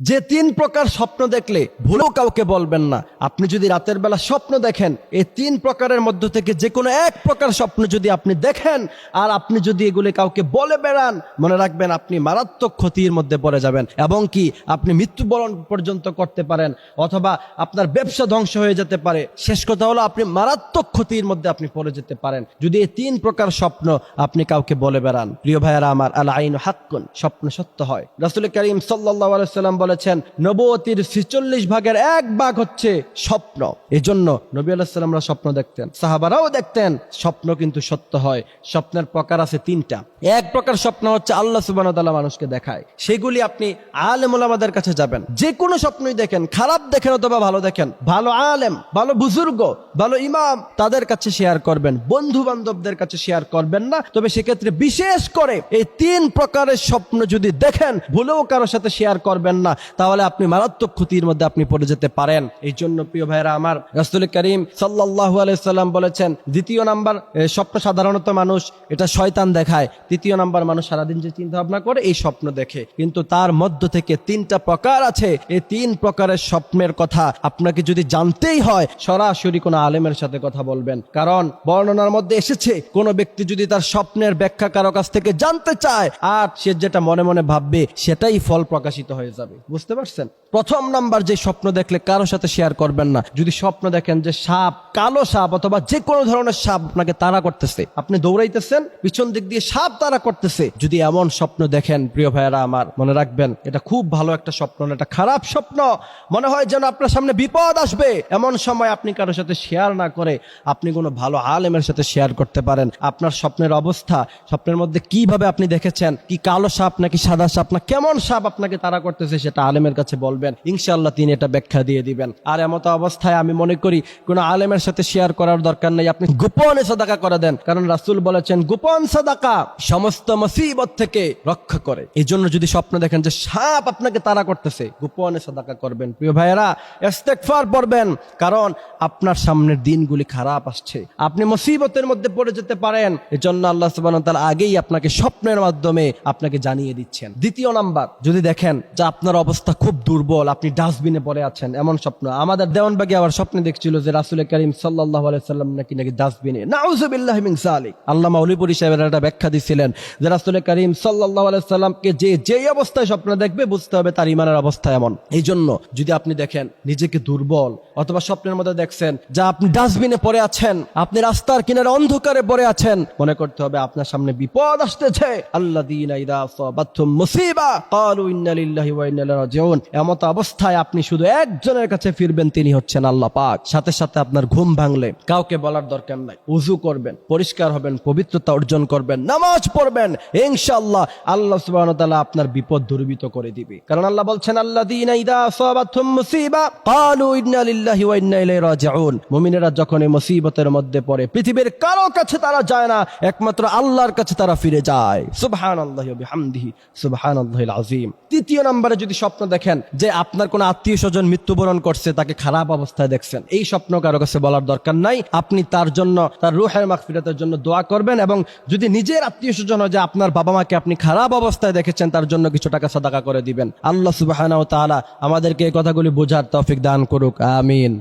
যে তিন প্রকার স্বপ্ন দেখলে ভুলেও কাউকে বলবেন না। আপনি যদি রাতের বেলা স্বপ্ন দেখেন, এই তিন প্রকারের মধ্য থেকে যে কোনো এক প্রকার স্বপ্ন যদি আপনি দেখেন আর আপনি যদি এগুলি কাউকে বলে বেড়ান, মনে রাখবেন আপনি মারাত্মক ক্ষতির মধ্যে পড়ে যাবেন এবং কি আপনি মৃত্যুবরণ পর্যন্ত করতে পারেন, অথবা আপনার ব্যবসা ধ্বংস হয়ে যেতে পারে। শেষ কথা হলো আপনি মারাত্মক ক্ষতির মধ্যে আপনি পড়ে যেতে পারেন যদি এই তিন প্রকার স্বপ্ন আপনি কাউকে বলে বেড়ান। প্রিয় ভাইয়েরা আমার, আল আইনু হাক্কুন, স্বপ্ন সত্য হয়। রাসূল করিম সাল্লাল্লাহু আলাইহি ওয়াসাল্লাম বলেছেন, নবুয়তির ৪৬ ভাগের ১ ভাগ হচ্ছে স্বপ্ন। এজন্য নবী আলাইহিস সালামরা স্বপ্ন দেখতেন, সাহাবারাও দেখতেন। স্বপ্ন কিন্তু সত্য হয়। স্বপ্নের প্রকার আছে ৩টা। এক প্রকার স্বপ্ন হচ্ছে আল্লাহ সুবহানাহু ওয়া তাআলা মানুষকে দেখায়, সেগুলি আপনি আলেম ওলামাদের কাছে যাবেন, যে কোনো স্বপ্নই দেখেন, খারাপ দেখেন অথবা ভালো দেখেন, ভালো আলেম, ভালো বুজুর্গ, ভালো ইমাম, তাদের কাছে শেয়ার করবেন, বন্ধু বান্ধবদের কাছে শেয়ার করবেন না। তবে সেক্ষেত্রে বিশেষ করে এই ৩ প্রকারের স্বপ্ন যদি দেখেন, ভুলেও কারোর সাথে শেয়ার করবেন না, তাহলে আপনি মারাত্মক ক্ষতির মধ্যে আপনি পড়ে যেতে পারেন। এই জন্য প্রিয় ভাইরা আমার, রাসূল করিম সাল্লাল্লাহু আলাইহি সাল্লাম বলেছেন, দ্বিতীয় নাম্বার স্বপ্ন সাধারণত মানুষ এটা শয়তান দেখায়। তৃতীয় নাম্বার, মানুষ সারাদিন যে চিন্তা ভাবনা করে এই স্বপ্ন দেখে। কিন্তু তার মধ্য থেকে ৩টা প্রকার আছে। এই ৩ প্রকারের স্বপ্নের কথা আপনাকে যদি জানতেই হয়, সরাসরি কোনো আলেমের সাথে কথা বলবেন। কারণ বর্ণনার মধ্যে এসেছে, কোনো ব্যক্তি যদি তার স্বপ্নের ব্যাখ্যা কারো কাছ থেকে জানতে চায়, আর সে যেটা মনে মনে ভাববে সেটাই ফল প্রকাশিত হয়ে যাবে। বুঝতে পারছেন? প্রথম নাম্বার, যে স্বপ্ন দেখলে কারো সাথে শেয়ার করবেন না। যদি স্বপ্ন দেখেন যে সাপ, কালো সাপ অথবা যে কোনো ধরনের সাপ আপনাকে তাড়া করতেছে, আপনি দৌড়াইতেছেন, পিছন দিক দিয়ে সাপ তাড়া করতেছে, যদি এমন স্বপ্ন দেখেন, প্রিয় ভাইয়েরা আমার, মনে রাখবেন এটা খুব ভালো একটা স্বপ্ন না, এটা খারাপ স্বপ্ন। মনে হয় যেন আপনার সামনে বিপদ আসবে। এমন সময় আপনি কারোর সাথে শেয়ার না করে আপনি কোনো ভালো আলেমের সাথে শেয়ার করতে পারেন। আপনার স্বপ্নের অবস্থা, স্বপ্নের মধ্যে কিভাবে আপনি দেখেছেন, কি কালো সাপ নাকি সাদা সাপ, না কেমন সাপ আপনাকে তাড়া করতেছে, সেটা আলেমের কাছে বলবেন, ইনশাআল্লাহ তিনি এটা ব্যাখ্যা দিয়ে দিবেন। আর এমত অবস্থায় আমি মনে করি কোনো আলেমের সাথে শেয়ার করার দরকার নেই, আপনি গোপনে সাদাকা করে দেন। কারণ রাসূল বলেছেন, গোপন সাদাকা সমস্ত মুসিবত থেকে রক্ষা করে। এই জন্য যদি স্বপ্ন দেখেন যে সাপ আপনাকে তাড়া করতেছে, গোপনে সাদাকা করবেন। প্রিয় ভাইয়েরা, ইস্তেগফার পড়বেন, কারণ আপনার সামনের দিনগুলি খারাপ আসছে, আপনি মুসিবতের মধ্যে পড়ে যেতে পারেন। এজন্য আল্লাহ সুবহানাহু ওয়া তাআলা আগেই আপনাকে স্বপ্নের মাধ্যমে আপনাকে জানিয়ে দিচ্ছেন। দ্বিতীয় নাম্বার, যদি দেখেন যে আপনার অবস্থা খুব দুর্বল, আপনি ডাস্টবিনে পড়ে আছেন, এমন স্বপ্ন। আমাদের দেওয়ানবাগী আবার স্বপ্নে দেখছিল যে রাসূল করিম সাল্লাল্লাহু আলাইহি সাল্লাম নাকি ডাস্টবিনে। নাউযুবিল্লাহি মিন যালিক। আল্লামা ওলিপুরি সাহেবের একটা ব্যাখ্যা দিছিলেন যে রাসূল করিম সাল্লাল্লাহু আলাইহি সাল্লামকে যে অবস্থায় স্বপ্ন দেখবে, বুঝতে হবে তার ঈমানের অবস্থা এমন। এই জন্য যদি আপনি দেখেন নিজেকে দুর্বল, অথবা স্বপ্নের মধ্যে দেখছেন যে আপনি ডাস্টবিনে পড়ে আছেন, আপনি রাস্তার কিনারে অন্ধকারে পড়ে আছেন, মনে করতে হবে আপনার সামনে বিপদ আসতেছে। আল্লাযীনা ইযা আসাবাতহুম মুসিবা ক্বালু ইন্না লিল্লাহি ওয়া ইন্না ইলাইহি রাজিউন। এমত অবস্থায় আপনি শুধু একজনের কাছে ফিরবেন, তিনি হচ্ছেন আল্লাহ পাক। সাথে সাথে আপনার ঘুম ভাঙলে কাউকে বলার দরকার নাই, ওযু করবেন, পরিষ্কার হবেন, পবিত্রতা অর্জন করবেন, নামাজ পড়বেন, ইনশাআল্লাহ আল্লাহ সুবহানাহু ওয়া তাআলা আপনার বিপদ দূরীভূত করে দিবে। কারণ আল্লাহ বলছেন, আল্লাযীনা ইযা আসাবাতহুম মুসিবা ক্বালু ইন্না লিল্লাহি ওয়া ইন্না ইলাইহি রাজিউন। মুমিনেরা যখন এই মুসিবতের মধ্যে পড়ে, পৃথিবীর কারো কাছে তারা যায় না, একমাত্র আল্লাহর কাছে তারা ফিরে যায়। সুবহানাল্লাহি ওয়া বিহামদিহি সুবহানাল্লাহিল আযীম। তৃতীয় নম্বরে, যদি স্বপ্ন দেখেন যে আপনার কোনো আত্মীয় স্বজন মৃত্যুবরণ করছে, তাকে খারাপ অবস্থায় দেখছেন, এই স্বপ্ন কারো কাছে বলার দরকার নাই। আপনি তার জন্য, তার রূহের মাগফিরাতের জন্য দোয়া করবেন। এবং যদি নিজের আত্মীয় স্বজন হয় যে আপনার বাবা মাকে আপনি খারাপ অবস্থায় দেখেছেন, তার জন্য কিছু টাকা সাদাকা করে দিবেন। আল্লাহ সুবহানাহু ওয়া তাআলা আমাদেরকে এই কথাগুলি বোঝার তৌফিক দান করুক। আমিন।